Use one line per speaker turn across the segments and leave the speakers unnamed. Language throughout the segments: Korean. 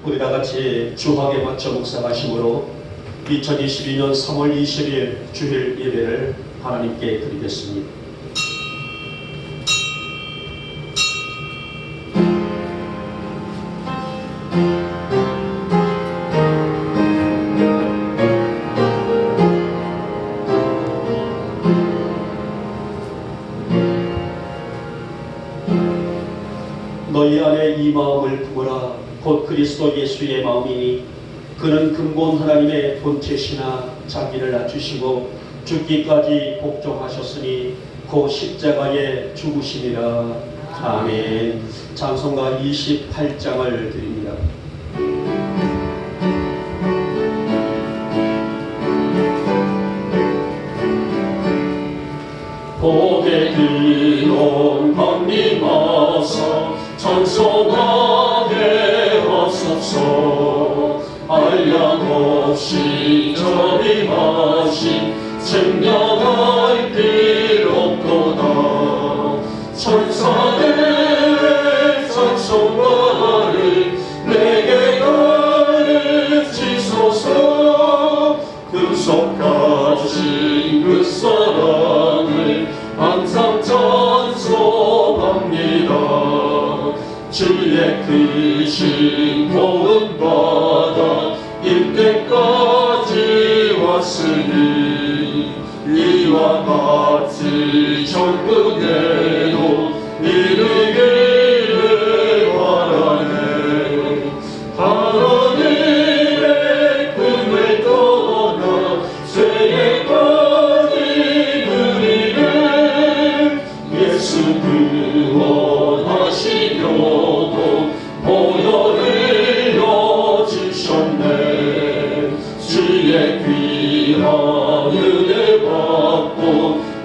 우리 다 같이 주학에 맞춰 묵상하심으로 2022년 3월 20일 주일 예배를 하나님께 드리겠습니다. 너희 안에 이 마음을 품으라. 곧 그리스도 예수의 마음이니 그는 근본 하나님의 본체시나 자기를 낮추시고 죽기까지 복종하셨으니 그 십자가에 죽으심이라. 아멘. 찬송가 28장을 드립니다.
복의 기름 강림하사 찬송하게 하소서. 한량없이 자비하신 생명할 필 없도다. 천사들의 찬송가를 내게 가르치소서. 구속하신 그 사랑을 항상 찬송합니다. 주의 크신 도움받아 이때까지 왔으니 이와 같이 천국에도 이르기를 바라네. 하나님의 꿈을 떠나 세계까지 누리네. 예수 구원하시려고 보혈을 넣어주셨네. 주의 귀한 은혜 받고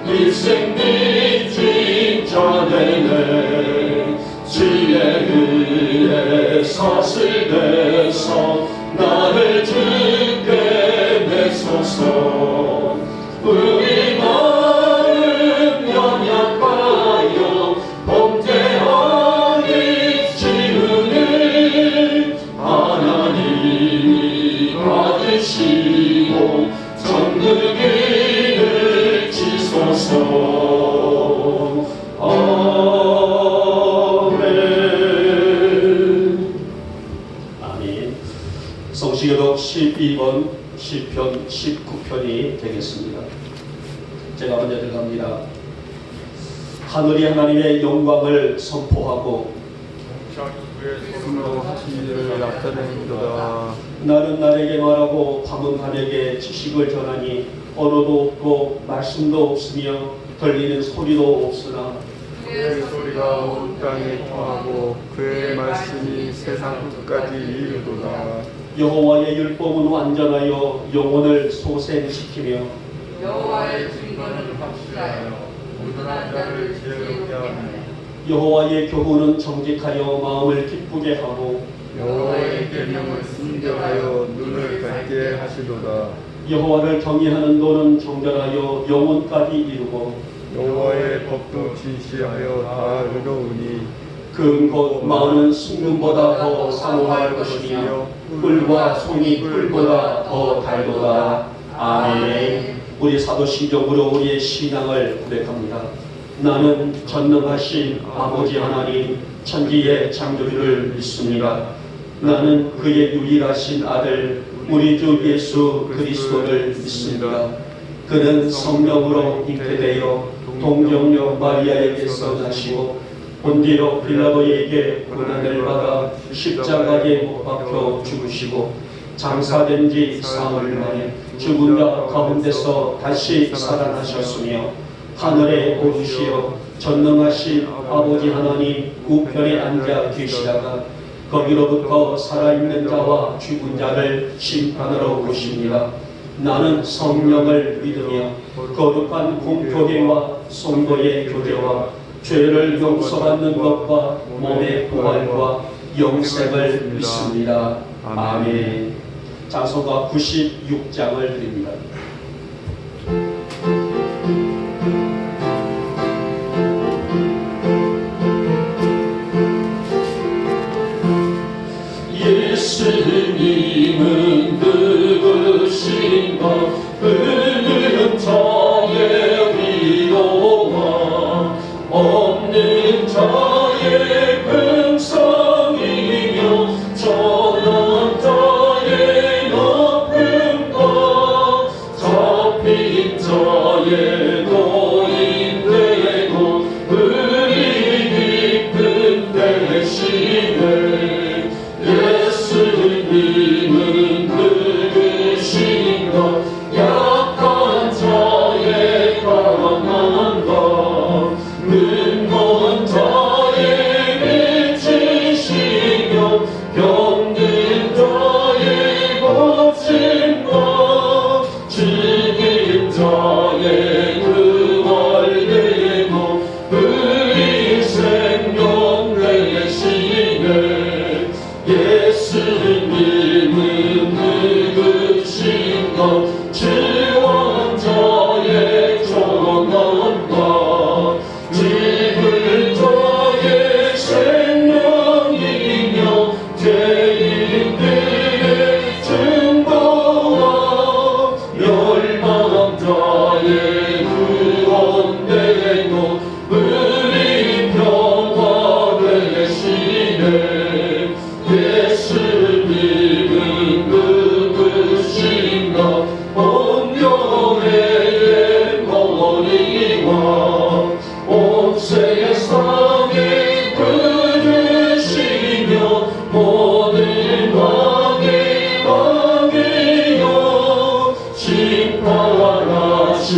일생 믿진 자되네. 주의 은혜 사슬내서 나를 주께 내소서. 우리 마음 연약하여 범죄하니 지으니 하나님이 받으시고 천국을 지소서. 아멘.
아멘. 성시교독 12번 시편 19편이 되겠습니다. 제가 먼저 들어갑니다. 하늘이 하나님의 영광을 선포하고
손으로 하신 일을 나타내는도다.
날은 날에게 말하고 밤은 밤에게 지식을 전하니 언어도 없고 말씀도 없으며 들리는 소리도 없으나
그의 소리가 온 땅에 통하고 그의 말씀이 세상 끝까지 이르도다.
여호와의 율법은 완전하여 영혼을 소생시키며
여호와의 증거는 확실하여 온전한 자를 지혜롭게 하네.
여호와의 교훈은 정직하여 마음을 기쁘게 하고
여호와의 계명을 순결하여 눈을 밝게 하시도다.
여호와를 경외하는 도는 정결하여 영혼까지 이루고
여호와의 법도 진실하여 다 의로우니
그 마음은 순금보다 더 사모할 것이며 꿀과 송이 꿀보다 더 달도다. 아멘. 우리 사도신경으로 우리의 신앙을 고백합니다. 나는 전능하신 아버지 하나님 천지의 창조주를 믿습니다. 나는 그의 유일하신 아들 우리 주 예수 그리스도를 믿습니다. 그는 성령으로 잉태되어 동정녀 마리아에게서 나시고 본디오 빌라도에게 고난을 받아 십자가에 못 박혀 죽으시고 장사된 지 사흘 만에 죽은 자 가운데서 다시 살아나셨으며 하늘에 오르시어 전능하신 아버지 하나님 우편에 앉아 계시다가 거기로부터 살아있는 자와 죽은 자를 심판하러 오십니다. 나는 성령을 믿으며 거룩한 공교회와 성도의 교제와 죄를 용서받는 것과 몸의 부활과 영생을 믿습니다. 아멘. 찬송가 96장을 드립니다.
예수님은 누구신가 늙은 자의 위로와 없는 자의 근성이며 전한 자의 높음과 잡힌 자의 노인되고 의리 깊은 대신에 예수님은 누구신가 약한 자의 강함과 눈먼 자의 미치시며 병든 자의 고침과 죽인 자의 구원되고 의리 생명 내시네 예수님은 누구신가 지원자의 전함과 죽을 자의 생명이며 죄인들의 증거와 멸망 자의 구원되고 우리 평화 되시네 예수님은 누구신가 온전의 머리와 온 세상에 부르시며 모든 왕의 왕이여 심판하실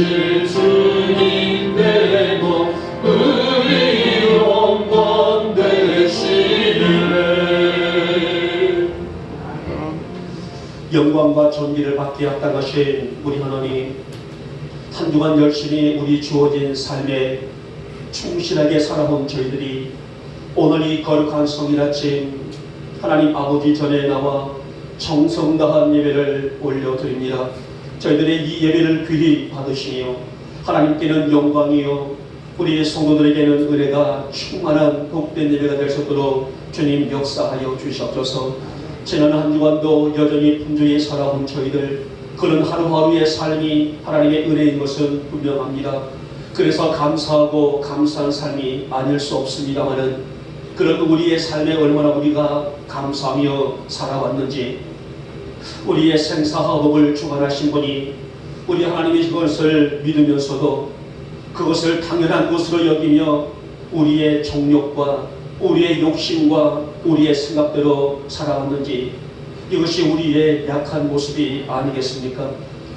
주님 되고 우리 영광 되시네
영광과 존귀를 받게 합당하신 우리 하나님, 한 주간 열심히 우리 주어진 삶에 충실하게 살아온 저희들이 오늘 이 거룩한 성일 아침 하나님 아버지 전에 나와 정성 다한 예배를 올려드립니다. 저희들의 이 예배를 귀히 받으시며 하나님께는 영광이요 우리 성도들에게는 은혜가 충만한 복된 예배가 될 수 있도록 주님 역사하여 주시옵소서. 지난 한 주간도 여전히 분주히 살아온 저희들, 그런 하루하루의 삶이 하나님의 은혜인 것은 분명합니다. 그래서 감사하고 감사한 삶이 아닐 수 없습니다마는 그런 우리의 삶에 얼마나 우리가 감사하며 살아왔는지, 우리의 생사화복을 주관하신 분이 우리 하나님의 그것을 믿으면서도 그것을 당연한 것으로 여기며 우리의 정욕과 우리의 욕심과 우리의 생각대로 살아왔는지, 이것이 우리의 약한 모습이 아니겠습니까?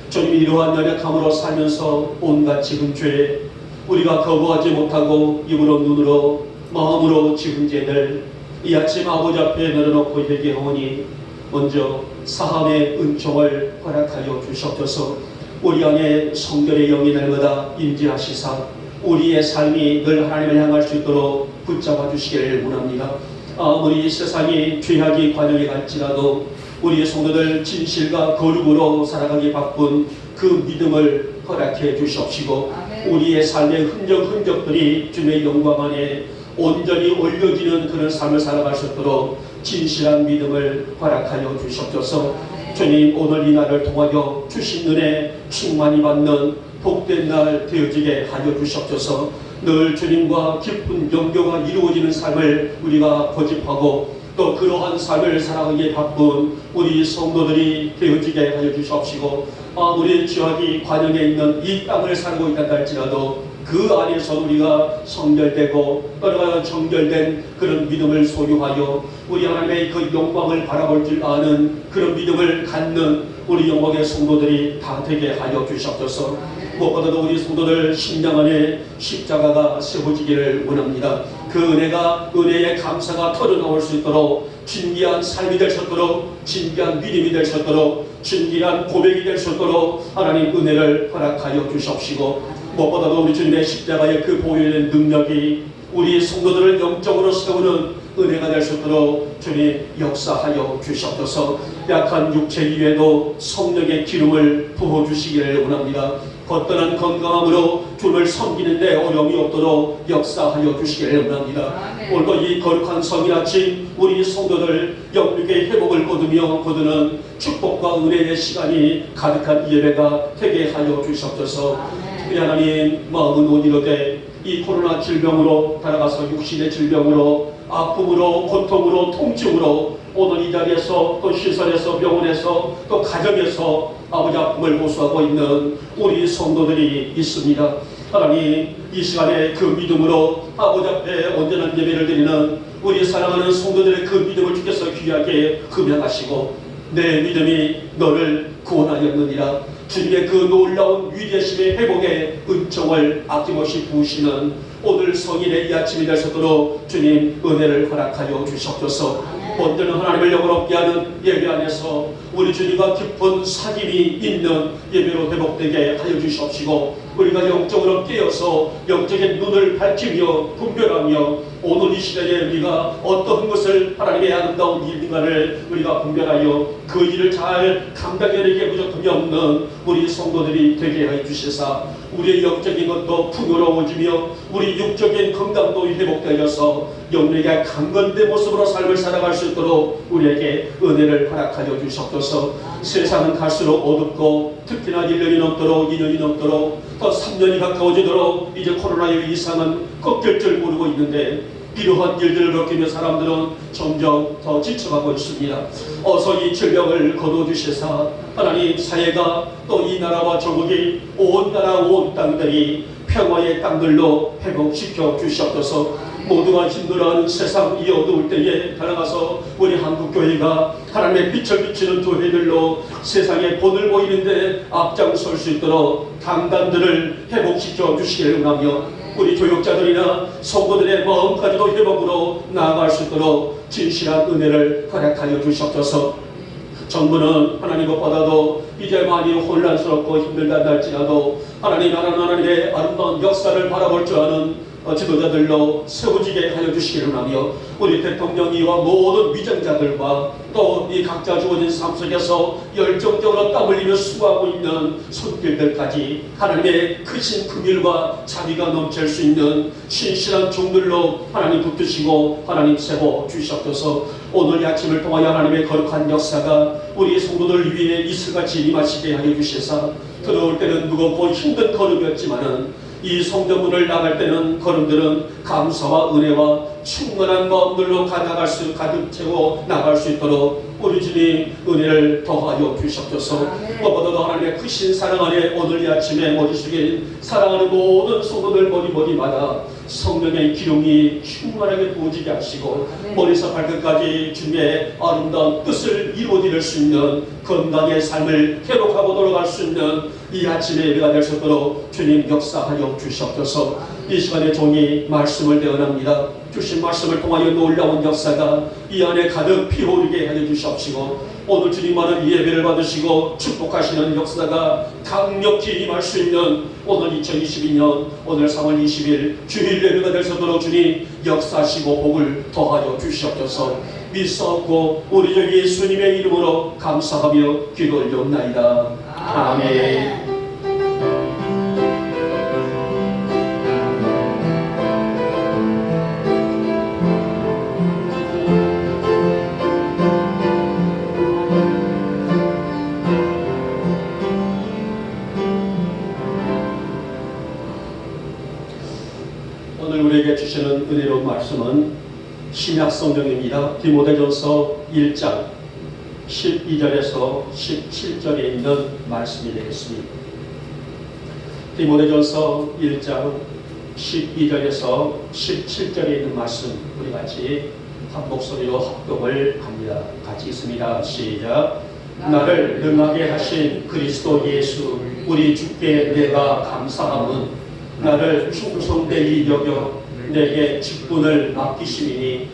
주님, 이러한 연약함으로 살면서 온갖 지은 죄, 우리가 거부하지 못하고 입으로 눈으로 마음으로 지은 죄들 이 아침 아버지 앞에 내려놓고 회개하오니 먼저 사함의 은총을 허락하여 주시옵소서. 우리 안에 성결의 영이 날마다 임재하시사 우리의 삶이 늘 하나님을 향할 수 있도록 붙잡아 주시기를 원합니다. 아무리 세상이 죄악이 관영에 갈지라도 우리의 성도들 진실과 거룩으로 살아가기 바쁜 그 믿음을 허락해 주시옵시고, 우리의 삶의 흔적들이 주님의 영광 안에 온전히 올려지는 그런 삶을 살아갈 수 있도록 진실한 믿음을 허락하여 주시옵소서. 주님, 오늘 이 날을 통하여 주신 은혜 충만히 받는 복된 날 되어지게 하여 주시옵소서. 늘 주님과 깊은 연교가 이루어지는 삶을 우리가 고집하고 또 그러한 삶을 살아가기에 바쁜 우리 성도들이 되어지게 하여 주시옵시고, 아무리 죄악이 관영에 있는 이 땅을 살고 있다 할지라도 그 안에서 우리가 성결되고 떠나가 정결된 그런 믿음을 소유하여 우리 하나님의 그 영광을 바라볼 줄 아는 그런 믿음을 갖는 우리 영광의 성도들이 다 되게 하여 주시옵소서. 무엇보다도 우리 성도들 심령 안에 십자가가 세워지기를 원합니다. 그 은혜가 은혜의 감사가 터져나올 수 있도록 진귀한 삶이 될 수 있도록 진귀한 믿음이 될 수 있도록 진귀한 고백이 될 수 있도록 하나님 은혜를 허락하여 주시옵시고, 무엇보다도 우리 주님의 십자가의 그 보혈의 능력이 우리 성도들을 영적으로 세우는 은혜가 될 수 있도록 주님 역사하여 주시옵소서. 약한 육체 위에도 성령의 기름을 부어주시기를 원합니다. 거뜬한 건강함으로 주를 섬기는데 어려움이 없도록 역사하여 주시기를 원합니다. 오늘도 이 거룩한 성인 아침 우리 성도들 영육의 회복을 거두는 축복과 은혜의 시간이 가득한 예배가 되게 하여 주시옵소서. 특별히 하나님 마음은 온이로되 이 코로나 질병으로 따라가서 육신의 질병으로 아픔으로 고통으로 통증으로 오늘 이 자리에서 또 시설에서 병원에서 또 가정에서 아버지 아픔을 호소하고 있는 우리 성도들이 있습니다. 하나님 이 시간에 그 믿음으로 아버지 앞에 언제나 예배를 드리는 우리 사랑하는 성도들의 그 믿음을 주께서 귀하게 금양하시고 내 믿음이 너를 구원하였느니라. 주님의 그 놀라운 위대하심의 회복의 은총을 아낌없이 부으시는 오늘 성인의 이 아침이 될 수 있도록 주님 은혜를 허락하여 주시옵소서. 먼저는 하나님을 영원롭게 하는 예배 안에서 우리 주님과 깊은 사귐이 있는 예배로 회복되게 하여 주시옵시고 우리가 영적으로 깨어서 영적인 눈을 밝히며 분별하며 오늘 이 시대에 우리가 어떤 것을 하나님의 아름다운 일인가를 우리가 분별하여 그 일을 잘 감당해내기에 부족함이 없는 우리 성도들이 되게 하여 주시사 우리의 영적인 것도 풍요로워지며 우리 육적인 건강도 회복되어서 영혼에게 강건된 모습으로 삶을 살아갈 수 있도록 우리에게 은혜를 허락하여 주시옵소서. 세상은 갈수록 어둡고 특히나 1년이 넘도록 2년이 넘도록 또 3년이 가까워지도록 이제 코로나의 이상은 꺾일 줄 모르고 있는데 이러한 일들을 겪으며 사람들은 점점 더 지쳐가고 있습니다. 어서 이 질병을 거둬주시사 하나님 사회가 또 이 나라와 전국이 온 나라 온 땅들이 평화의 땅들로 회복시켜 주시옵소서. 모두가 힘들어하는 세상 이 어두울 때에 달아가서 우리 한국교회가 하나님의 빛을 비치는 교회들로 세상에 본을 보이는데 앞장설 수 있도록 강단들을 회복시켜 주시기를 원하며 우리 교육자들이나 성도들의 마음까지도 회복으로 나아갈 수 있도록 진실한 은혜를 허락하여 주시옵소서. 정부는 하나님 것보다도 이제 많이 혼란스럽고 힘들다 할지라도 하나님의 아름다운 역사를 바라볼 줄 아는 지도자들로 세워지게 하여 주시기를 하며 우리 대통령이와 모든 위정자들과 또 이 각자 주어진 삶 속에서 열정적으로 땀 흘리며 수고하고 있는 손길들까지 하나님의 크신 긍휼과 자비가 넘칠 수 있는 신실한 종들로 하나님 붙드시고 하나님 세워 주시옵소서. 오늘 이 아침을 통하여 하나님의 거룩한 역사가 우리 성도들 위에 이슬같이 임하시게 하여 주시사 들어올 때는 무겁고 힘든 걸음이었지만은 이 성전문을 나갈 때는 걸음들은 감사와 은혜와 충만한 마음들로 가득 채워 나갈 수 있도록 우리 주님 은혜를 더하여 주시옵소서. 무엇보다도 하나님의 크신 사랑 안에 오늘 이 아침에 머리 숙인 사랑하는 모든 성도들 머리마다 성령의 기름이 충만하게 부어지게 하시고 머리에서 발끝까지 주님의 아름다운 뜻을 이루어드릴 수 있는 건강의 삶을 회복하고 돌아갈 수 있는 이 아침의 예배가 될 수 있도록 주님 역사하여 주시옵소서. 이 시간에 종이 말씀을 대언합니다. 주신 말씀을 통하여 놀라운 역사가 이 안에 가득 피어오르게 하여 주시옵시고 오늘 주님만은 예배를 받으시고 축복하시는 역사가 강력히 임할 수 있는 오늘 2022년 오늘 3월 20일 주일 예배가 될 수 있도록 주님 역사하시고 복을 더하여 주시옵소서. 믿사옵고 우리 주 예수님의 이름으로 감사하며 기도 올려옵나이다. 아멘. 오늘 우리에게 주시는 은혜로운 말씀은 신약 성경입니다. 디모데전서 1장 12절에서 17절에 있는 말씀이 되겠습니다. 디모데전서 1장 12절에서 17절에 있는 말씀 우리 같이 한 목소리로 합독을 합니다. 같이 있습니다. 시작. 나를 능하게 하신 그리스도 예수 우리 주께 내가 감사함은 나를 충성되이 여겨 내게 직분을 맡기심이니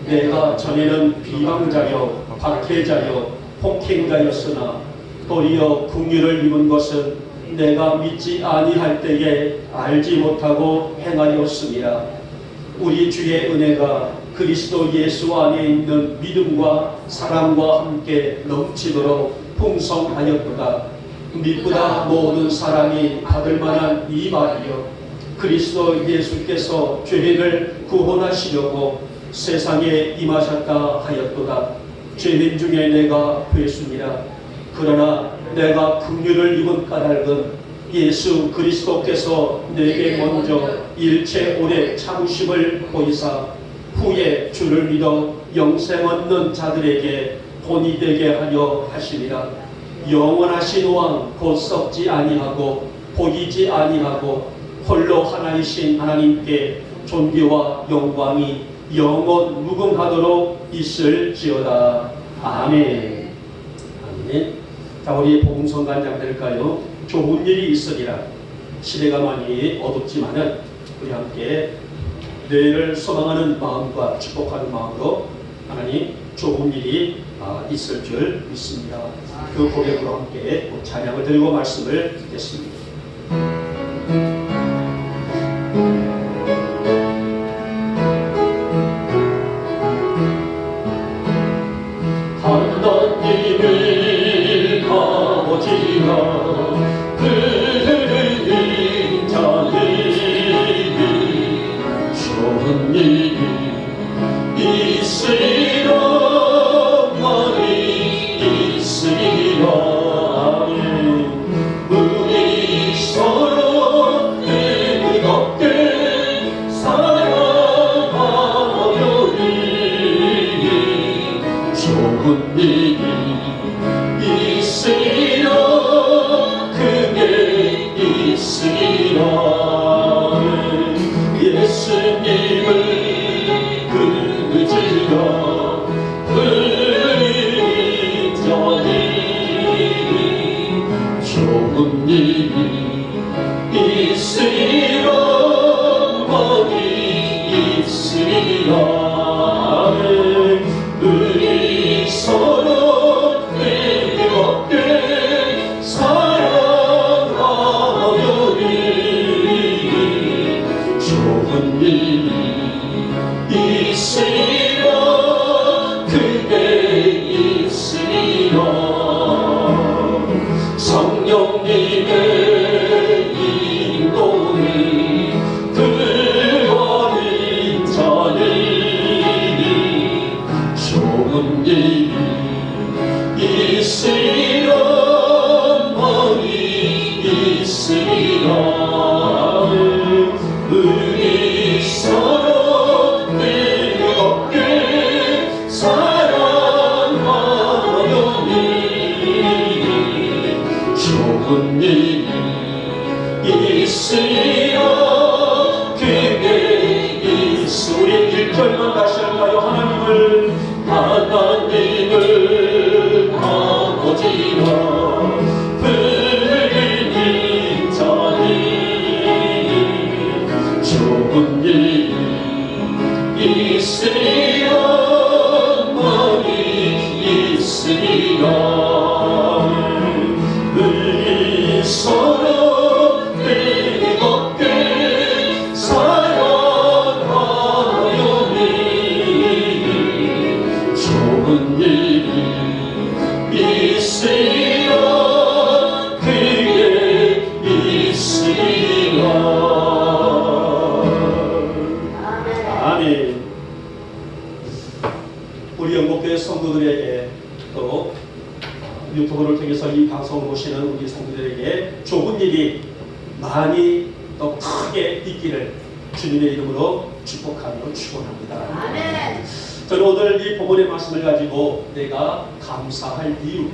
내가 전에는 비방자여 박해자여 폭행자였으나 도리어 긍휼을 입은 것은 내가 믿지 아니할 때에 알지 못하고 행하였습니다. 우리 주의 은혜가 그리스도 예수 안에 있는 믿음과 사랑과 함께 넘치도록 풍성하였도다. 믿보다 모든 사람이 받을 만한 이 말이요 그리스도 예수께서 죄인을 구원하시려고 세상에 임하셨다 하였도다. 죄인 중에 내가 죄수니라. 그러나 내가 긍휼을 입은 까닭은 예수 그리스도께서 내게 먼저 일체 오래 참으심을 보이사 후에 주를 믿어 영생 얻는 자들에게 본이 되게 하려 하시니라. 영원하신 왕 곧 썩지 아니하고 보이지 아니하고 홀로 하나이신 하나님께 존귀와 영광이 영원 무궁하도록 있을지어다. 아멘. 아멘. 자, 우리 복음성간장 될까요? 좋은 일이 있으리라. 시대가 많이 어둡지만은 우리 함께 내일을 소망하는 마음과 축복하는 마음으로 하나님 좋은 일이 있을 줄 믿습니다. 그 고백으로 함께 찬양을 드리고 말씀을 듣겠습니다.
하나님을 가보지라 그들을 인자들이 좋은 일이 있으리라 우리 서로 뜨겁게 사랑하려니 좋은 일이 있으리라 그게 있으리라 예수님을 그지라 그리자니 좋은 일이 있으리라 많이 있으리라 우리 서로 뜨겁게 사랑하려니 좋은 일이 있으리라 그게 있으리라 성령님의 인도를 들어린 자니 좋은 일이 있으리라 많이 있으리라 우리 서로 뜨겁게 사랑하려니 좋은 일이 있으리라 그게 있으 우리 1절만 다시 할까요? 하나님을 아버지라 불리는 자니 좋은 일이 있으리라 많이 있으리라 우리 서로 뜨겁게 사랑하려니 좋은 일이 있으리라 그게 있으리라 아멘. 우리 영국교회 성도들에게 또 유튜브를 통해서 이 방송을 보시는 우리 성도들에게 좋은 일이 많이 더 크게 있기를 주님의 이름으로 축복하며 축원합니다.
아멘.
저는 오늘 이 본문의 말씀을 가지고 내가 감사할 이유,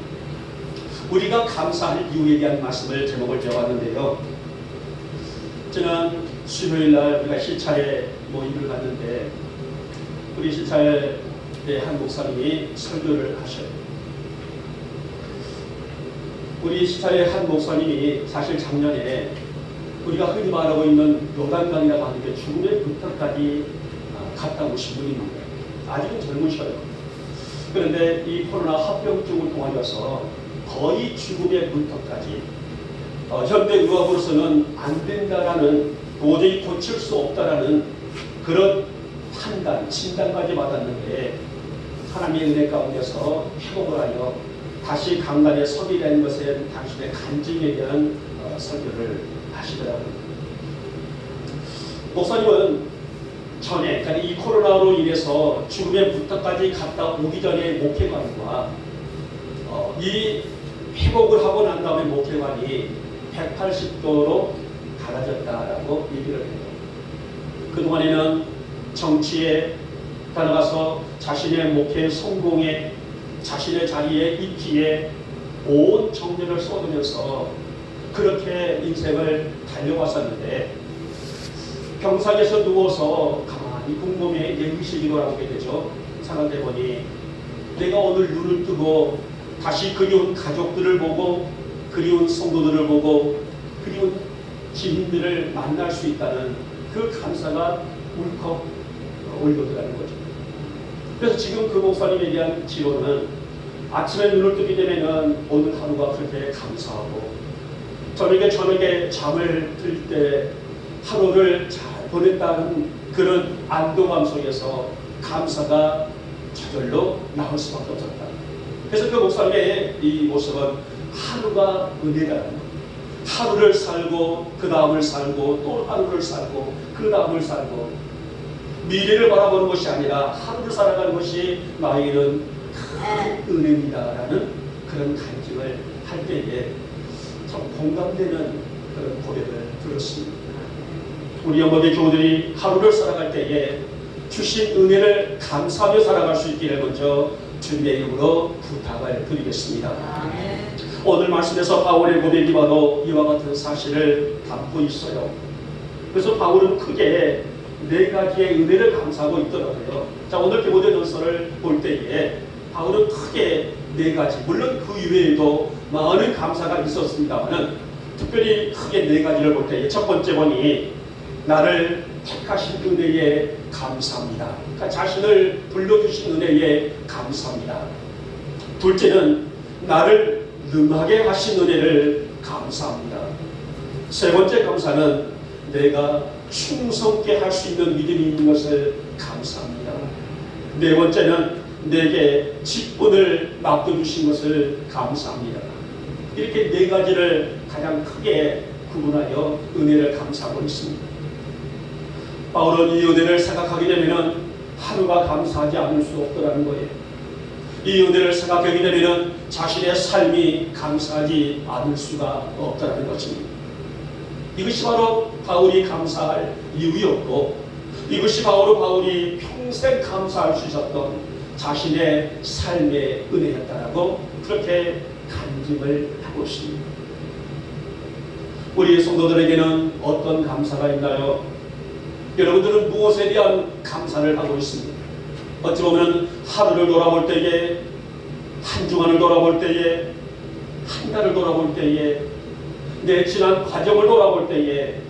우리가 감사할 이유에 대한 말씀을 제목을 지어봤는데요. 지난 수요일날 우리가 시차에 모임을 갔는데 우리 시차에 한 목사님이 설교를 하셔요. 우리 시차의 한 목사님이 사실 작년에 우리가 흔히 말하고 있는 요단강이라고 하는 게 죽음의 근처까지 갔다 오신 분입니다. 아직은 젊으셔요. 그런데 이 코로나 합병증을 통하여서 거의 죽음의 문턱까지 현대 의학으로서는 안 된다라는 도저히 고칠 수 없다라는 그런 판단, 진단까지 받았는데 하나님의 은혜 가운데서 회복을 하여
다시 강단에 서게 된 것은 당신의 간증에 대한 설교를 하시더라고요. 목사님은 전에, 그러니까 이 코로나로 인해서 죽음의 문턱까지 갔다 오기 전에 목회관과 이 회복을 하고 난 다음에 목회관이 180도로 달라졌다라고 얘기를 해요. 그동안에는 정치에 따라가서 자신의 목회 성공에, 자신의 자리에 있기에 온 정열을 쏟으면서 그렇게 인생을 달려왔었는데 병상에서 누워서 가만히 궁금해 이제 의식이 돌아오게 되죠. 생각해보니 내가 오늘 눈을 뜨고 다시 그리운 가족들을 보고 그리운 성도들을 보고 그리운 지인들을 만날 수 있다는 그 감사가 울컥 올려들어가는 거죠. 그래서 지금 그 목사님에 대한 지원은 아침에 눈을 뜨게 되면은 오늘 하루가 그렇게 감사하고 저녁에 잠을 들 때 하루를 잘 보냈다는 그런 안도감 속에서 감사가 저절로 나올 수밖에 없었다. 그래서 그 목사님의 이 모습은 하루가 은혜라는 것. 하루를 살고 그 다음을 살고 또 하루를 살고 그 다음을 살고 미래를 바라보는 것이 아니라 하루를 살아가는 것이 나에게는 큰 은혜입니다라는 그런 간증을 할 때에 참 공감되는 그런 고백을 들었습니다. 우리 영목의 교우들이 하루를 살아갈 때에 주신 은혜를 감사하며 살아갈 수 있기를 먼저 주님의 이름으로 부탁을 드리겠습니다. 오늘 말씀에서 바울의 고백이 바로 이와 같은 사실을 담고 있어요. 그래서 바울은 크게 네 가지의 은혜를 감사하고 있더라고요. 자, 오늘 디모데전서를 볼 때에 바울은 크게 네 가지, 물론 그 이외에도 많은 감사가 있었습니다만 특별히 크게 네 가지를 볼 때에 첫 번째 보니 나를 택하신 은혜에 감사합니다. 그러니까 자신을 불러주신 은혜에 감사합니다. 둘째는 나를 능하게 하신 은혜를 감사합니다. 세 번째 감사는 내가 충성케 할 수 있는 믿음이 있는 것을 감사합니다. 네 번째는 내게 직분을 맡겨주신 것을 감사합니다. 이렇게 네 가지를 가장 크게 구분하여 은혜를 감사하고 있습니다. 바울은 이 은혜를 생각하게 되면 하루가 감사하지 않을 수 없더라는 거예요. 이 은혜를 생각하게 되면 자신의 삶이 감사하지 않을 수가 없다는 것입니다. 이것이 바로 바울이 감사할 이유였고 이것이 바로 바울이 평생 감사할 수 있었던 자신의 삶의 은혜였다라고 그렇게 간증을 하고 있습니다. 우리 성도들에게는 어떤 감사가 있나요? 여러분들은 무엇에 대한 감사를 하고 있습니까? 어찌 보면 하루를 돌아볼 때에, 한 주간을 돌아볼 때에, 한 달을 돌아볼 때에, 내 지난 과정을 돌아볼 때에,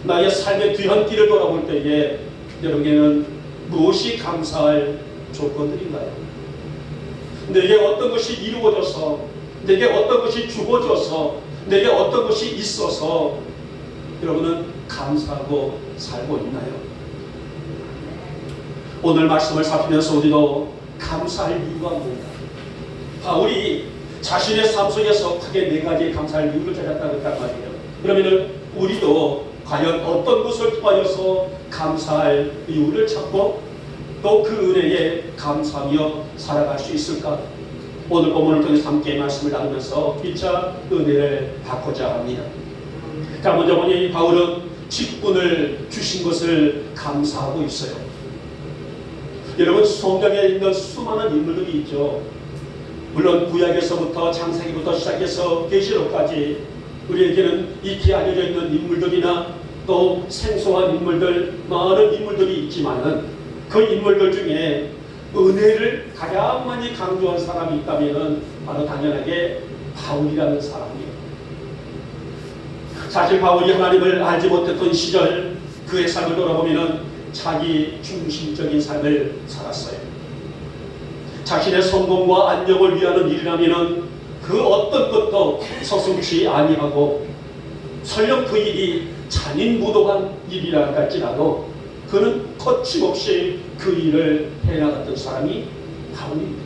나의 삶의 뒤흔길을 돌아볼 때에 여러분에게는 무엇이 감사할 조건들인가요? 내게 어떤 것이 이루어져서, 내게 어떤 것이 주어져서, 내게 어떤 것이 있어서 여러분은 감사하고 살고 있나요? 오늘 말씀을 살피면서 우리도 감사할 이유가 뭔가? 바울이 자신의 삶 속에서 크게 네 가지의 감사할 이유를 찾았다고 했단 말이에요. 그러면 우리도 과연 어떤 것을 통하여서 감사할 이유를 찾고 또 그 은혜에 감사하며 살아갈 수 있을까? 오늘 본문을 통해서 함께 말씀을 나누면서 피차 은혜를 받고자 합니다. 자, 먼저 보니 바울은 직분을 주신 것을 감사하고 있어요. 여러분, 성경에 있는 수많은 인물들이 있죠. 물론 구약에서부터 창세기부터 시작해서 계시록까지 우리에게는 익히 알려져 있는 인물들이나 또 생소한 인물들, 많은 인물들이 있지만은 그 인물들 중에 은혜를 가장 많이 강조한 사람이 있다면 바로 당연하게 바울이라는 사람이에요. 사실 바울이 하나님을 알지 못했던 시절 그의 삶을 돌아보면 자기 중심적인 삶을 살았어요. 자신의 성공과 안정을 위하는 일이라면 그 어떤 것도 서슴지 아니하고 설령 그 일이 잔인무도한 일이라 할지라도 그는 거침없이 그 일을 해나갔던 사람이 바울입니다.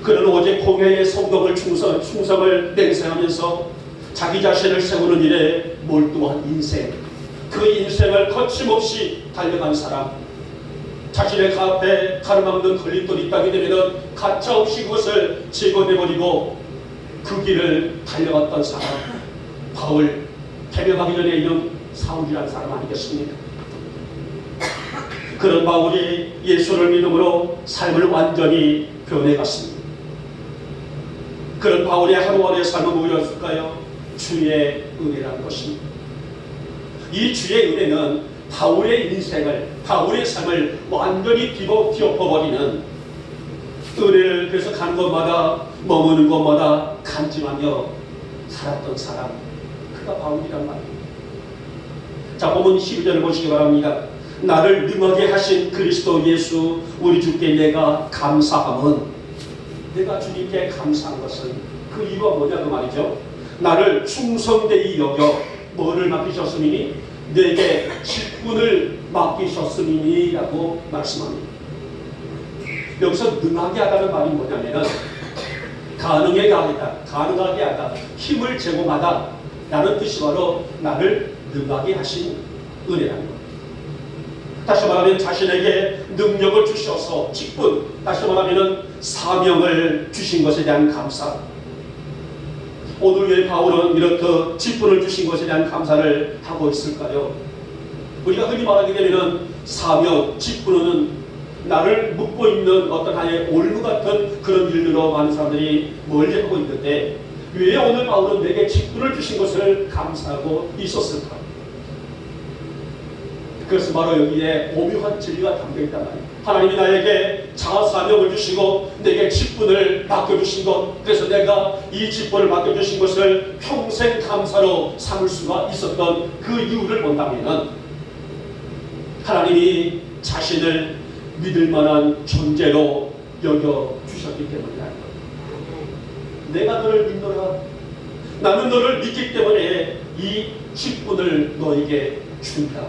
그는 오직 공회의 충성을 맹세하면서 자기 자신을 세우는 일에 몰두한 인생, 그 인생을 거침없이 달려간 사람, 자신의 앞에 가로막는 걸림돌이 있다게 되면 가차없이 그것을 제거해버리고 그 길을 달려갔던 사람, 바울, 개명하기 전에 이런 사울이라는 사람 아니겠습니까? 그런 바울이 예수를 믿음으로 삶을 완전히 변해갔습니다. 그런 바울의 하루하루의 삶은 뭐였을까요? 주의 은혜라는 것입니다. 이 주의 은혜는 바울의 인생을, 바울의 삶을 완전히 뒤엎어버리는, 은혜를 그래서 가는 곳마다 머무는 곳마다 간증하며 살았던 사람, 그가 바울이란 말입니다. 자, 본문 12절을 보시기 바랍니다. 나를 능하게 하신 그리스도 예수 우리 주께 내가 감사함은, 내가 주님께 감사한 것은 그 이유가 뭐냐 그 말이죠. 나를 충성되이 여겨 뭐를 맡기셨으니 내게 직분을 맡기셨으니 라고 말씀합니다. 여기서 능하게 하다는 말이 뭐냐면 가능하게 하다, 힘을 제공하다 라는 뜻이 바로 나를 능하게 하신 은혜라는 겁니다. 다시 말하면 자신에게 능력을 주셔서 직분, 다시 말하면 사명을 주신 것에 대한 감사. 오늘 왜 바울은 이렇게 직분을 주신 것에 대한 감사를 하고 있을까요? 우리가 흔히 말하게 되면 사명, 직분은 나를 묶고 있는 어떤 하나의 올무 같은 그런 일들로 많은 사람들이 멀리 하고 있는데, 왜 오늘 바울은 내게 직분을 주신 것을 감사하고 있었을까? 그것은 바로 여기에 오묘한 진리가 담겨있단 말이에요. 하나님이 나에게 자아사명을 주시고 내게 직분을 맡겨주신 것, 그래서 내가 이 직분을 맡겨주신 것을 평생 감사로 삼을 수가 있었던 그 이유를 본다면 하나님이 자신을 믿을 만한 존재로 여겨주셨기 때문이다. 내가 너를 믿노라, 나는 너를 믿기 때문에 이 직분을 너에게 준다.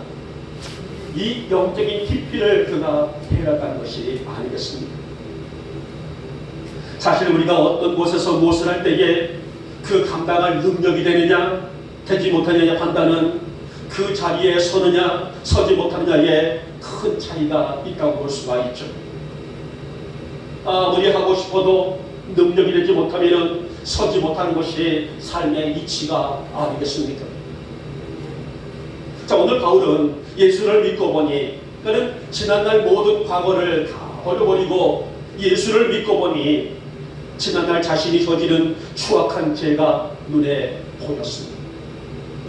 이 영적인 깊이를 그가 해나간 것이 아니겠습니까? 사실 우리가 어떤 곳에서 무엇을 할 때에 그 감당할 능력이 되느냐 되지 못하느냐 판단은 그 자리에 서느냐 서지 못하느냐에 큰 차이가 있다고 볼 수가 있죠. 아무리 하고 싶어도 능력이 되지 못하면 서지 못하는 것이 삶의 이치가 아니겠습니까? 자, 오늘 바울은 예수를 믿고 보니, 그는 지난날 모든 과거를 다 버려버리고 예수를 믿고 보니 지난날 자신이 저지른 추악한 죄가 눈에 보였습니다.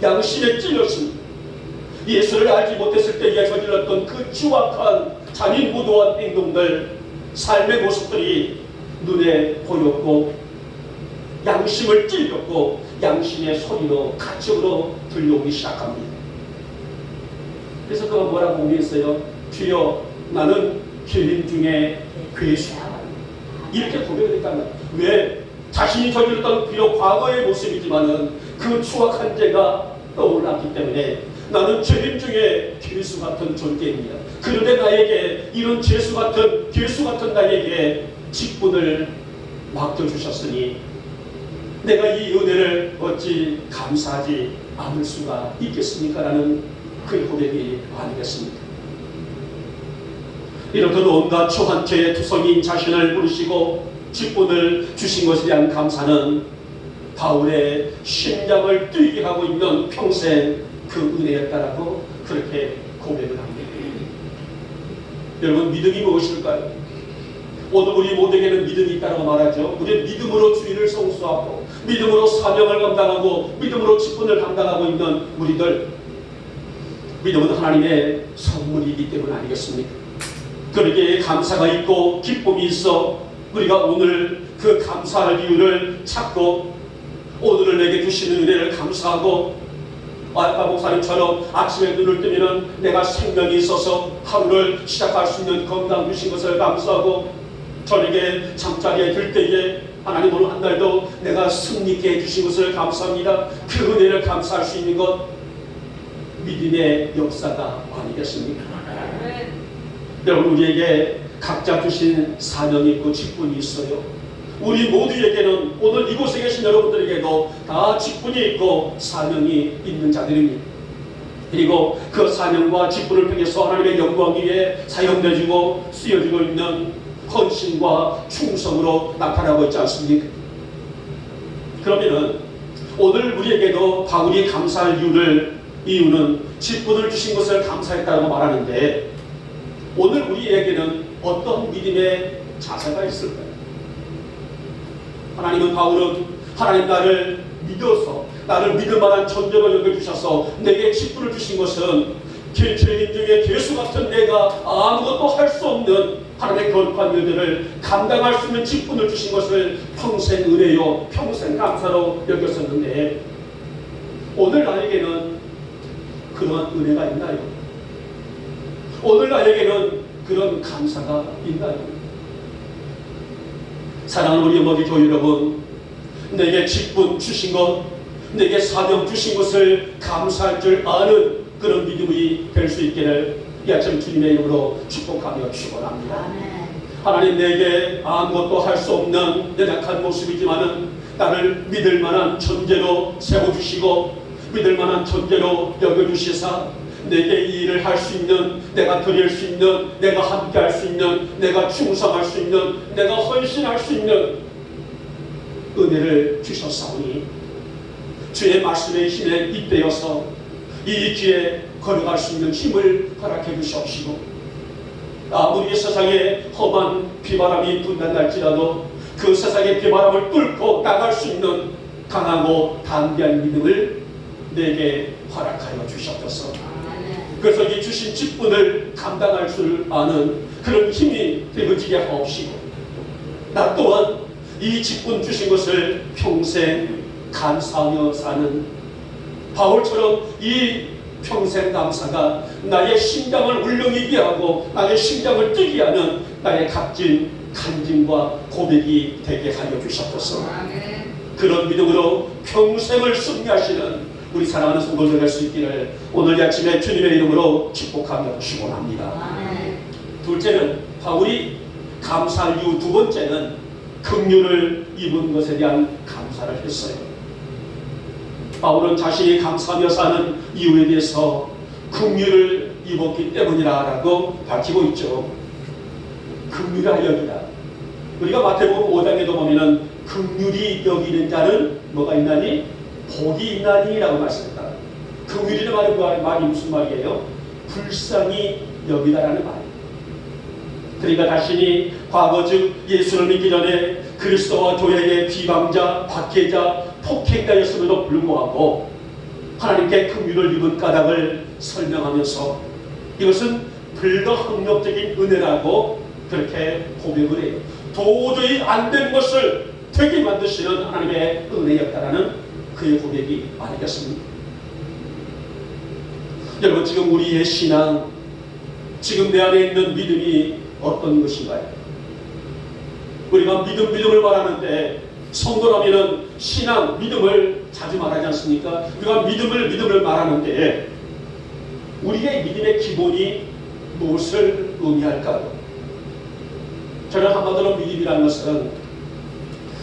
양심에 찔렸습니다. 예수를 알지 못했을 때에 저질렀던 그 추악한 잔인무도한 행동들, 삶의 모습들이 눈에 보였고 양심을 찔렸고 양심의 소리로 가책으로 들려오기 시작합니다. 그래서 그가 뭐라고 고백했어요? 주여, 나는 죄인 중에 괴수하다. 이렇게 고백을 했다는 거예요. 왜? 자신이 저질렀던 비록 과거의 모습이지만은 그 추악한 죄가 떠올랐기 때문에 나는 죄인 중에 괴수 같은 존재입니다. 그런데 나에게 이런 괴수 같은 나에게 직분을 맡겨주셨으니 내가 이 은혜를 어찌 감사하지 않을 수가 있겠습니까? 라는 그 고백이 아니겠습니까? 이렇게 온갖 초한 죄의 투성인 자신을 부르시고 직분을 주신 것에 대한 감사는 바울의 심장을 뛰게 하고 있는 평생 그 은혜였다라고 그렇게 고백을 합니다. 여러분, 믿음이 무엇일까요? 오늘 우리 모두에게는 믿음이 있다고 말하죠. 우리는 믿음으로 주의를 성수하고 믿음으로 사명을 감당하고 믿음으로 직분을 감당하고 있는 우리들, 믿음은 하나님의 선물이기 때문 아니겠습니까? 그러기에 감사가 있고 기쁨이 있어 우리가 오늘 그 감사할 이유를 찾고 오늘을 내게 주시는 은혜를 감사하고, 아까 목사님처럼 아침에 눈을 뜨면 내가 생명이 있어서 하루를 시작할 수 있는 건강 주신 것을 감사하고, 저녁에 잠자리에 들 때에 하나님 오늘 한 날도 내가 승리케 해주신 것을 감사합니다. 그 은혜를 감사할 수 있는 것, 믿음의 역사가 아니겠습니까? 여러분, 우리에게 각자 주신 사명이 있고 직분이 있어요. 우리 모두에게는 오늘 이곳에 계신 여러분들에게도 다 직분이 있고 사명이 있는 자들입니다. 그리고 그 사명과 직분을 통해서 하나님의 영광 위에 사용되어지고 쓰여지고 있는 헌신과 충성으로 나타나고 있지 않습니까? 그러면은 오늘 우리에게도 바울이 감사할 이유는 직분을 주신 것을 감사했다고 말하는데, 오늘 우리에게는 어떤 믿음의 자세가 있을까요? 바울은 하나님 나를 믿어서 나를 믿을 만한 존재로 여겨주셔서 내게 직분을 주신 것은 죄인 중에 괴수 같은 내가 아무것도 할 수 없는 하나님의 거룩한 일들을 감당할 수 있는 직분을 주신 것을 평생 은혜요 평생 감사로 여겼었는데, 오늘 나에게는 그런 은혜가 있나요? 오늘 나에게는 그런 감사가 있나요? 사랑하는 우리 영광의 교회 여러분, 내게 직분 주신 것, 내게 사명 주신 것을 감사할 줄 아는 그런 믿음이 될 수 있기를 이 아침 주님의 이름으로 축복하며 축원합니다. 하나님, 내게 아무것도 할 수 없는 연약한 모습이지만은 나를 믿을 만한 존재로 세워주시고 믿을 만한 존재로 여겨주시사 내게 이 일을 할 수 있는, 내가 드릴 수 있는, 내가 함께 할 수 있는, 내가 충성할 수 있는, 내가 헌신할 수 있는 은혜를 주셨사오니 주의 말씀의 힘에 잇대어서 이 길에 걸어갈 수 있는 힘을 허락해 주시옵시고, 아무리 세상에 험한 비바람이 분단할지라도 그 세상의 비바람을 뚫고 나갈 수 있는 강하고 담대한 믿음을 내게 허락하여 주셨소서. 그래서 이 주신 직분을 감당할 줄 아는 그런 힘이 되어지게 하옵시고, 나 또한 이 직분 주신 것을 평생 감사하며 사는 바울처럼 이 평생 감사가 나의 심장을 울렁이게 하고 나의 심장을 뛰게 하는 나의 값진 간증과 고백이 되게 하여 주셨소서. 그런 믿음으로 평생을 승리하시는 우리 사랑하는 성도들 될 수 있기를 오늘 아침에 주님의 이름으로 축복하며 축원합니다. 둘째는 바울이 감사할 이유, 두 번째는 긍휼을 입은 것에 대한 감사를 했어요. 바울은 자신이 감사하며 사는 이유에 대해서 긍휼을 입었기 때문이라고 밝히고 있죠. 긍휼하여 여기다. 우리가 마태복음 5장에도 보면은 긍휼히 여기는 자는 뭐가 있나니? 복이 있나니라고 말씀했다. 긍휼이라는 말이 무슨 말이에요? 불쌍히 여기다라는 말이에요. 그러니까 자신이 과거 즉 예수를 믿기 전에 그리스도와 교회의 비방자, 박해자, 폭행자였음에도 불구하고 하나님께 긍휼을 입은 까닭을 설명하면서 이것은 불가항력적인 은혜라고 그렇게 고백을 해요. 도저히 안 된 것을 되게 만드시는 하나님의 은혜였다라는 그의 고백이 아니겠습니까? 여러분, 지금 우리의 신앙, 지금 내 안에 있는 믿음이 어떤 것인가요? 우리가 믿음을 말하는데 성도라면은 신앙, 믿음을 자주 말하지 않습니까? 우리가 믿음을 말하는데 우리의 믿음의 기본이 무엇을 의미할까요? 저는 한마디로 믿음이라는 것은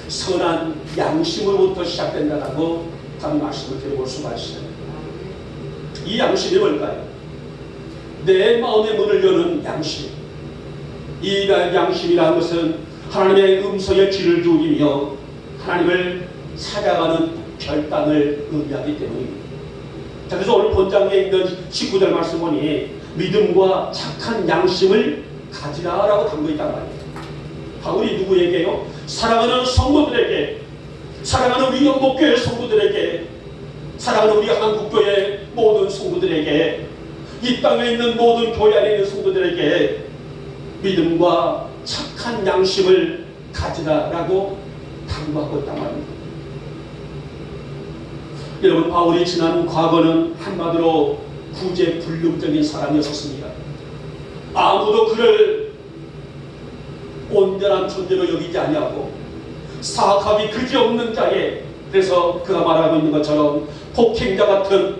선한 양심으로부터 시작된다라고 다른 말씀을 드려볼 수가 있어요. 이 양심이 뭘까요? 내 마음의 문을 여는 양심. 이 양심이라는 것은 하나님의 음성에 귀를 기울이며 하나님을 찾아가는 결단을 의미하기 때문입니다. 자, 그래서 오늘 본장에 있는 19절 말씀 보니 믿음과 착한 양심을 가지라라고 담고 있단 말이에요. 바울이 누구에게요? 사랑하는 성도들에게, 사랑하는 우리 영목교회 성도들에게, 사랑하는 우리 한국교회 모든 성도들에게, 이 땅에 있는 모든 교회 안에 있는 성도들에게 믿음과 착한 양심을 가지라라고 당부하고 있단 말입니다. 여러분, 바울이 지난 과거는 한마디로 구제불능적인 사람이었습니다. 아무도 그를 온전한 존재로 여기지 아니하고 사악함이 그지없는 자에, 그래서 그가 말하고 있는 것처럼 폭행자 같은,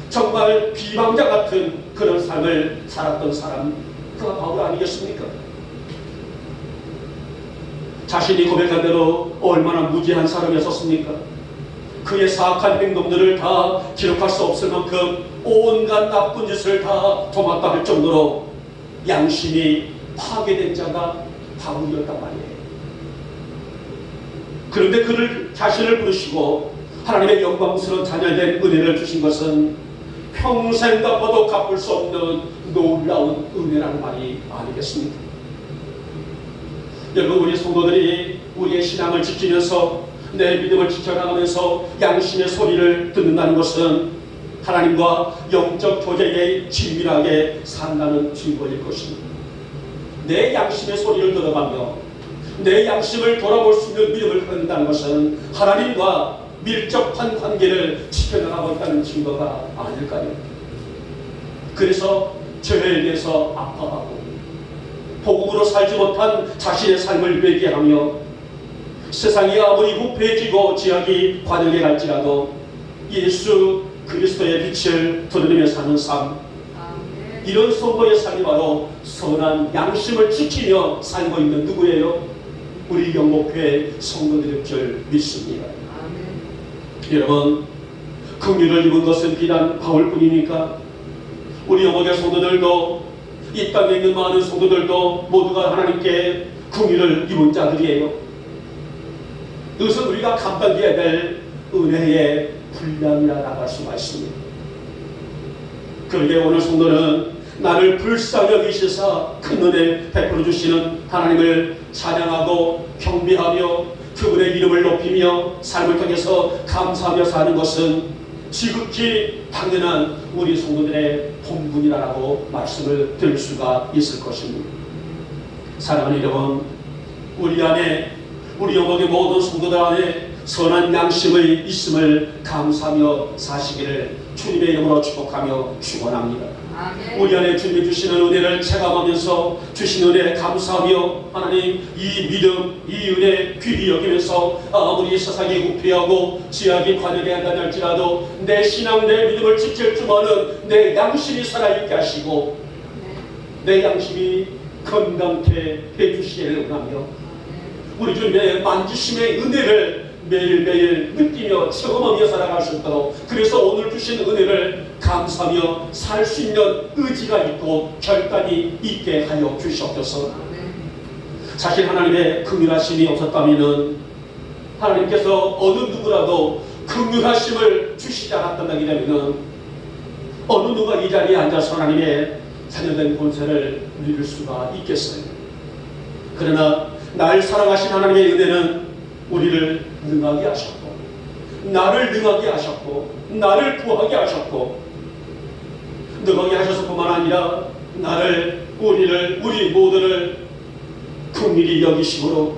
정말 비방자 같은 그런 삶을 살았던 사람, 그가 바울 아니겠습니까? 자신이 고백한 대로 얼마나 무지한 사람이었습니까? 그의 사악한 행동들을 다 기록할 수 없을 만큼 온갖 나쁜 짓을 다 도맡아 할 정도로 양심이 파괴된 자가 바울이었단 말이에요. 그런데 그를 자신을 부르시고 하나님의 영광스러운 자녀된 은혜를 주신 것은 평생 갚아도 갚을 수 없는 놀라운 은혜라는 말이 아니겠습니까? 여러분, 우리 성도들이 우리의 신앙을 지키면서 내 믿음을 지켜나가면서 양심의 소리를 듣는다는 것은 하나님과 영적 교제에 친밀하게 산다는 증거일 것입니다. 내 양심의 소리를 들어가며 내 양심을 돌아볼 수 있는 믿음을 갖는다는 것은 하나님과 밀접한 관계를 지켜나가고 있다는 증거가 아닐까요? 그래서 죄에 대해서 아파하고 복음으로 살지 못한 자신의 삶을 회개하며 세상이 아무리 후패해지고 지하기 과정에 갈지라도 예수 그리스도의 빛을 드러내며 사는 삶, 이런 성도의 삶이 바로 선한 양심을 지키며 살고 있는 누구예요? 우리 영목회 성도들일 줄 믿습니다. 여러분, 긍휼을 입은 것은 비단 바울뿐입니까? 우리 영목회 성도들도 이 땅에 있는 많은 성도들도 모두가 하나님께 긍휼을 입은 자들이에요. 이것은 우리가 감당해야 될 은혜의 분량이라고 할 수가 있습니다. 그런데 오늘 성도는 나를 불쌍히 여기시사 큰 은혜 베풀어 주시는 하나님을 찬양하고 경배하며 그분의 이름을 높이며 삶을 통해서 감사하며 사는 것은 지극히 당연한 우리 성도들의 본분이라고 말씀을 드릴 수가 있을 것입니다. 사랑하는 여러분, 우리 안에 우리 영혼의 모든 성도들 안에 선한 양심의 있음을 감사하며 사시기를 주님의 이름으로 축복하며 축원합니다. 우리 안에 주님이 주시는 은혜를 체감하면서 주신 은혜에 감사하며 하나님 이 믿음, 이 은혜 귀히 여기면서 아무리 세상이 후패하고 지하기 관역에 한다는 할지라도 내 신앙, 내 믿음을 지킬 줄 아는 내 양심이 살아있게 하시고 내 양심이 건강케 해주시기를 원하며 우리 주님의 만지심의 은혜를 매일매일 느끼며 체험하며 살아갈 수 있도록, 그래서 오늘 주신 은혜를 감사하며 살 수 있는 의지가 있고 결단이 있게 하여 주시옵소서. 사실 하나님의 긍휼하심이 없었다면 하나님께서 어느 누구라도 긍휼하심을 주시지 않았다기 때문에 어느 누가 이 자리에 앉아서 하나님의 자녀된 본세를 누릴 수가 있겠어요. 그러나 날 사랑하신 하나님의 은혜는 우리를 능하게 하셨고 나를 능하게 하셨고 나를 구하게 하셨고 능하게 하셔서 뿐만 아니라 나를 우리 모두를 긍휼히 여기심으로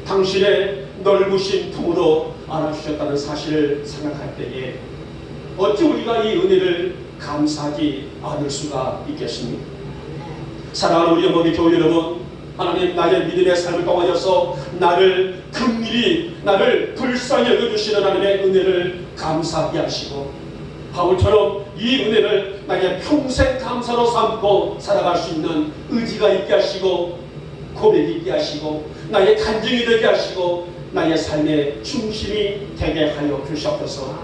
당신의 넓으신 품으로 안아주셨다는 사실을 생각할 때에 어찌 우리가 이 은혜를 감사하지 않을 수가 있겠습니까? 사랑하는 우리 영광의 교회 여러분, 하나님 나의 믿음의 삶을 통하여서 나를 긍휼히 나를 불쌍히 여겨주시는 하나님의 은혜를 감사하게 하시고 바울처럼 이 은혜를 나의 평생 감사로 삼고 살아갈 수 있는 의지가 있게 하시고 고백이 있게 하시고 나의 간증이 되게 하시고 나의 삶의 중심이 되게 하여 주시옵소서.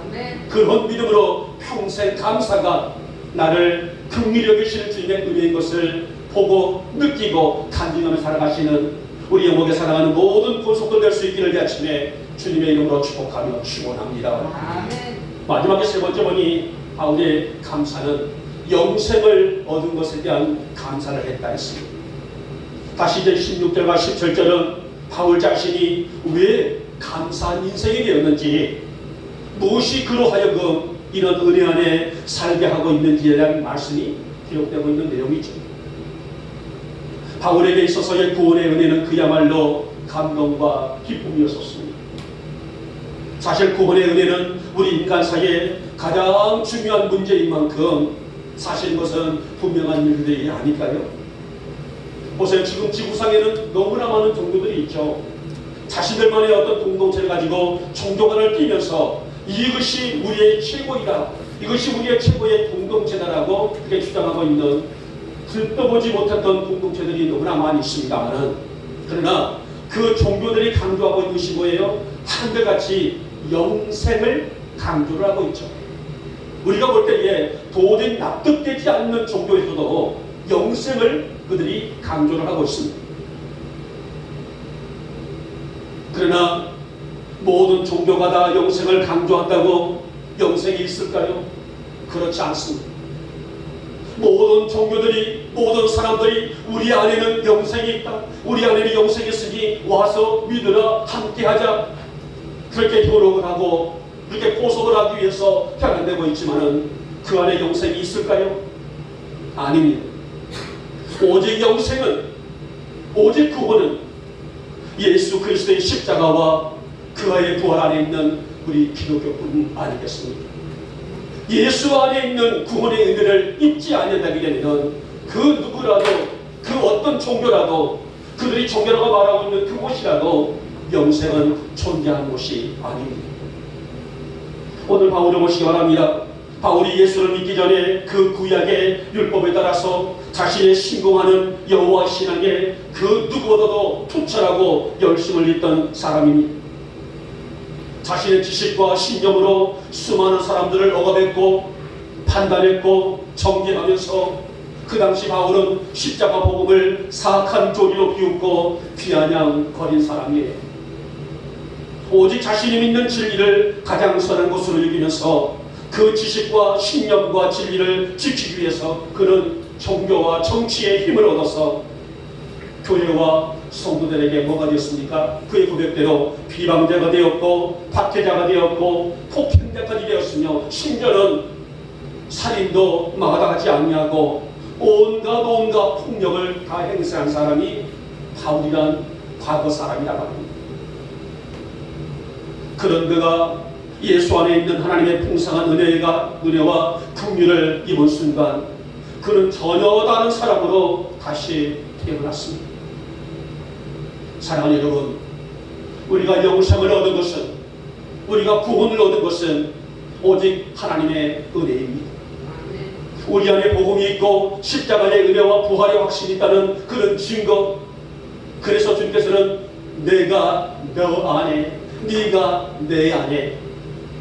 그런 믿음으로 평생 감사가 나를 긍휼히 여기시는 주님의 은혜인 것을 보고 느끼고 간증하며 살아가시는 우리 영목에 사랑하는 모든 본속들 될 수 있기를 이 아침에 주님의 이름으로 축복하며 축원합니다. 마지막에 세 번째 보니 바울의 감사는 영생을 얻은 것에 대한 감사를 했다 했습니다. 다시 이제 16절과 17절은 바울 자신이 왜 감사한 인생이 되었는지, 무엇이 그로 하여금 이런 은혜 안에 살게 하고 있는지에 대한 말씀이 기록되고 있는 내용이죠. 바울에게 있어서의 구원의 은혜는 그야말로 감동과 기쁨이었습니다. 사실 구원의 은혜는 우리 인간 사이에 가장 중요한 문제인 만큼 사실 그것은 분명한 일들이 아닐까요? 보세요. 지금 지구상에는 너무나 많은 종교들이 있죠. 자신들만의 어떤 공동체를 가지고 종교관을 띄면서 이것이 우리의 최고이다, 이것이 우리의 최고의 공동체다라고 그렇게 주장하고 있는 듣도 보지 못했던 공동체들이 너무나 많이 있습니다만, 그러나 그 종교들이 강조하고 있는 것이 뭐예요? 한결같이 영생을 강조를 하고 있죠. 우리가 볼 때에 도저히 납득되지 않는 종교에서도 영생을 그들이 강조를 하고 있습니다. 그러나 모든 종교가 다 영생을 강조한다고 영생이 있을까요? 그렇지 않습니다. 모든 종교들이, 모든 사람들이 우리 안에는 영생이 있다, 우리 안에는 영생이 있으니 와서 믿으라, 함께하자, 그렇게 교록을 하고 그렇게 포석을 하기 위해서 편안되고 있지만은 그 안에 영생이 있을까요? 아닙니다. 오직 영생은, 오직 구원은 예수 그리스도의 십자가와 그의 부활 안에 있는 우리 기독교뿐 아니겠습니까? 예수 안에 있는 구원의 의미를 잊지 않는다게 되면 그 누구라도, 그 어떤 종교라도, 그들이 종교라고 말하고 있는 그곳이라도 영생은 존재하는 곳이 아닙니다. 오늘 바울을 보시기 바랍니다. 바울이 예수를 믿기 전에 그 구약의 율법에 따라서 자신의 신봉하는 여호와 신앙에 그 누구보다도 투철하고 열심을 입던 사람입니다. 자신의 지식과 신념으로 수많은 사람들을 억압했고 판단했고 정죄하면서 그 당시 바울은 십자가 복음을 사악한 조리로 비웃고 비아냥거린 사람이에요. 오직 자신이 믿는 진리를 가장 선한 것으로 여기면서 그 지식과 신념과 진리를 지키기 위해서 그는 종교와 정치의 힘을 얻어서 교회와 성도들에게 뭐가 되었습니까? 그의 고백대로 비방자가 되었고 박해자가 되었고 폭행자까지 되었으며 심지어는 살인도 마다하지 아니하고 온갖 폭력을 다 행사한 사람이 바울이란 과거 사람이라고 합니다. 그런 그가 예수 안에 있는 하나님의 풍성한 은혜와 긍휼을 입은 순간 그는 전혀 다른 사람으로 다시 태어났습니다. 사랑하는 여러분, 우리가 영생을 얻은 것은, 우리가 구원을 얻은 것은 오직 하나님의 은혜입니다. 우리 안에 복음이 있고 십자가의 은혜와 부활의 확신이 있다는 그런 증거. 그래서 주님께서는 내가 너 안에, 네가 내 안에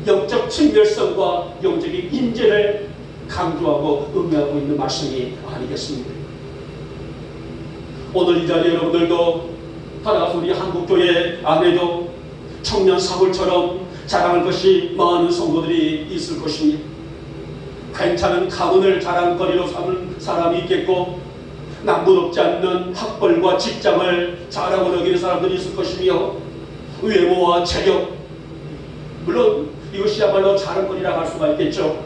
영적 친밀성과 영적인 인재를 강조하고 의미하고 있는 말씀이 아니겠습니까? 오늘 이 자리에 여러분들도 따라서 우리 한국교회 안에도 청년 사울처럼 자랑할 것이 많은 성도들이 있을 것입니다. 괜찮은 가문을 자랑거리로 삼는 사람이 있겠고 남부럽지 않는 학벌과 직장을 자랑으로 여기는 사람들이 있을 것이며 외모와 체력, 물론 이것이야말로 자랑거리라 할 수가 있겠죠.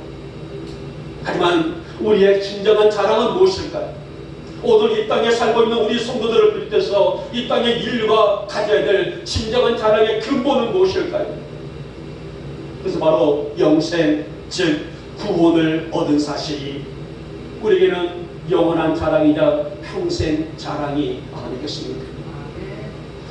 하지만 우리의 진정한 자랑은 무엇일까요? 오늘 이 땅에 살고 있는 우리 성도들을 비롯해서 이 땅의 인류가 가져야 될 진정한 자랑의 근본은 무엇일까요? 그래서 바로 영생, 즉 구원을 얻은 사실이 우리에게는 영원한 자랑이자 평생 자랑이 아니겠습니까?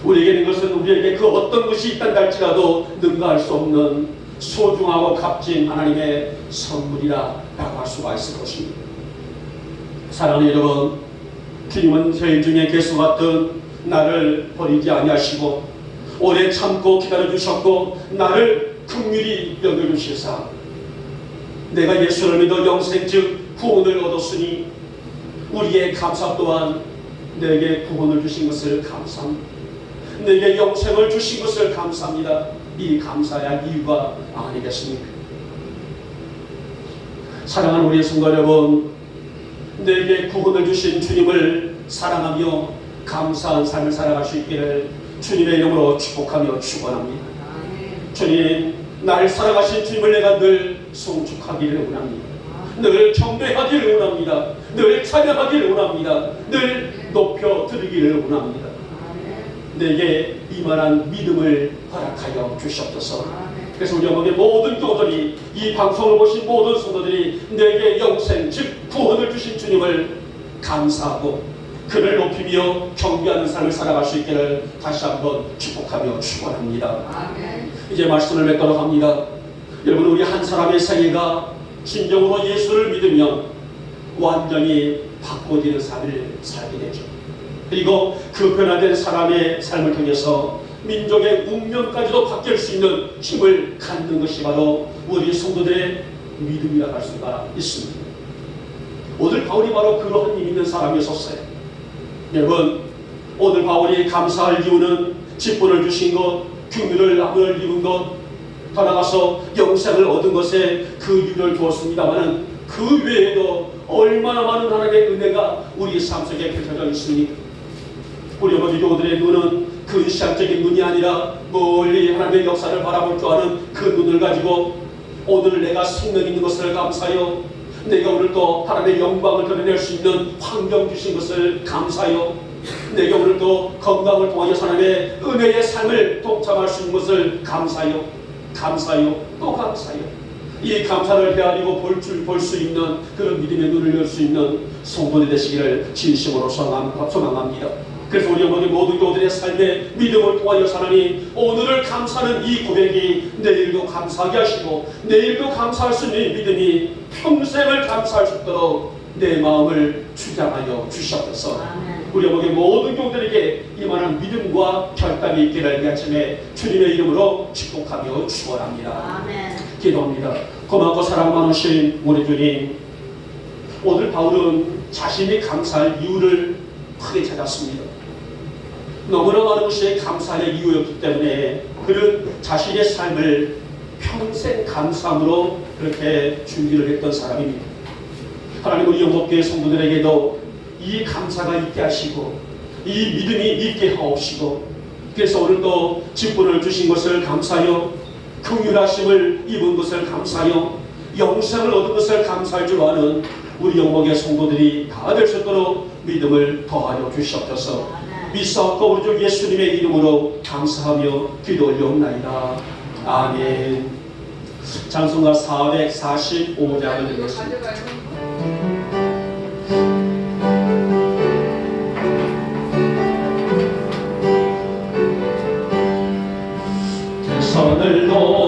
우리에게는 이것은 우리에게 그 어떤 것이 있단다 할지라도 능가할 수 없는 소중하고 값진 하나님의 선물이라고 할 수가 있을 것입니다. 사랑하는 여러분, 주님은 죄인 중에 개수 같은 나를 버리지 아니하시고 오래 참고 기다려주셨고 나를 긍휼히 여겨주시사 내가 예수를 믿어 영생 즉 구원을 얻었으니 우리의 감사 또한 내게 구원을 주신 것을 감사합니다. 내게 영생을 주신 것을 감사합니다. 이 감사의 이유가 아니겠습니까? 사랑하는 우리 성도 여러분, 내게 구원을 주신 주님을 사랑하며 감사한 삶을 살아갈 수 있기를 주님의 이름으로 축복하며 축원합니다. 주님, 날 사랑하신 주님을 내가 늘 송축하기를 원합니다. 늘 경배하기를 원합니다. 늘 찬양하기를 원합니다. 늘 높여드리기를 원합니다. 내게 이만한 믿음을 허락하여 주시옵소서. 그래서 우리 어머니 모든 교도들이 이 방송을 보신 모든 성도들이 내게 영생 즉 구원을 주신 주님을 감사하고 그를 높이며 경배하는 삶을 살아갈 수 있기를 다시 한번 축복하며 축원합니다. 이제 말씀을 맺도록 합니다. 여러분, 우리 한 사람의 생애가 진정으로 예수를 믿으면 완전히 바꿔지는 삶을 살게 되죠. 그리고 그 변화된 사람의 삶을 통해서 민족의 운명까지도 바뀔 수 있는 힘을 갖는 것이 바로 우리 성도들의 믿음이라 할 수가 있습니다. 오늘 바울이 바로 그러한 힘 있는 사람이었어요. 여러분, 오늘 바울이 감사할 이유는 직분을 주신 것, 긍휼을 남을 입은 것, 더 나아가서 영생을 얻은 것에 그 이유를 두었습니다마는 그 외에도 얼마나 많은 하나님의 은혜가 우리 삶 속에 펼쳐져 있습니까? 우리 어머니 교우들의 눈은 근시학적인 눈이 아니라 멀리 하나님의 역사를 바라볼 줄 아는 그 눈을 가지고 오늘 내가 생명 있는 것을 감사하여, 내가 오늘 또 하나님의 영광을 드러낼 수 있는 환경 주신 것을 감사하여, 내가 오늘 또 건강을 통하여 하나님의 은혜의 삶을 동참할 수 있는 것을 감사하여, 또 감사하여, 이 감사를 헤아리고 볼 수 있는 그런 믿음의 눈을 열 수 있는 성도들 되시기를 진심으로 소망합니다. 그래서 우리 어머니 모든 교우들의 삶에 믿음을 통하여 하나님, 오늘을 감사하는 이 고백이 내일도 감사하게 하시고 내일도 감사할 수 있는 믿음이 평생을 감사할 수 있도록 내 마음을 주장하여 주시옵소서. 우리 어머니 모든 교우들에게 이만한 믿음과 결단이 있기를 이 아침에 주님의 이름으로 축복하며 축원합니다. 기도합니다. 고맙고 사랑 많으신 우리 주님, 오늘 바울은 자신이 감사할 이유를 크게 찾았습니다. 너무나 많은 것이 감사의 이유였기 때문에 그는 자신의 삶을 평생 감사함으로 그렇게 준비를 했던 사람입니다. 하나님, 우리 영목교회 성도들에게도 이 감사가 있게 하시고 이 믿음이 있게 하옵시고, 그래서 오늘도 직분을 주신 것을 감사하여, 긍휼하심을 입은 것을 감사하여, 영생을 얻은 것을 감사할 줄 아는 우리 영목의 성도들이 다 될 수 있도록 믿음을 더하여 주시옵소서. 믿사옵고 우리 주 예수님의 이름으로 감사하며 기도 올려옵나이다. 아멘. 찬송가 445장을 드리겠습니다. 선을 놓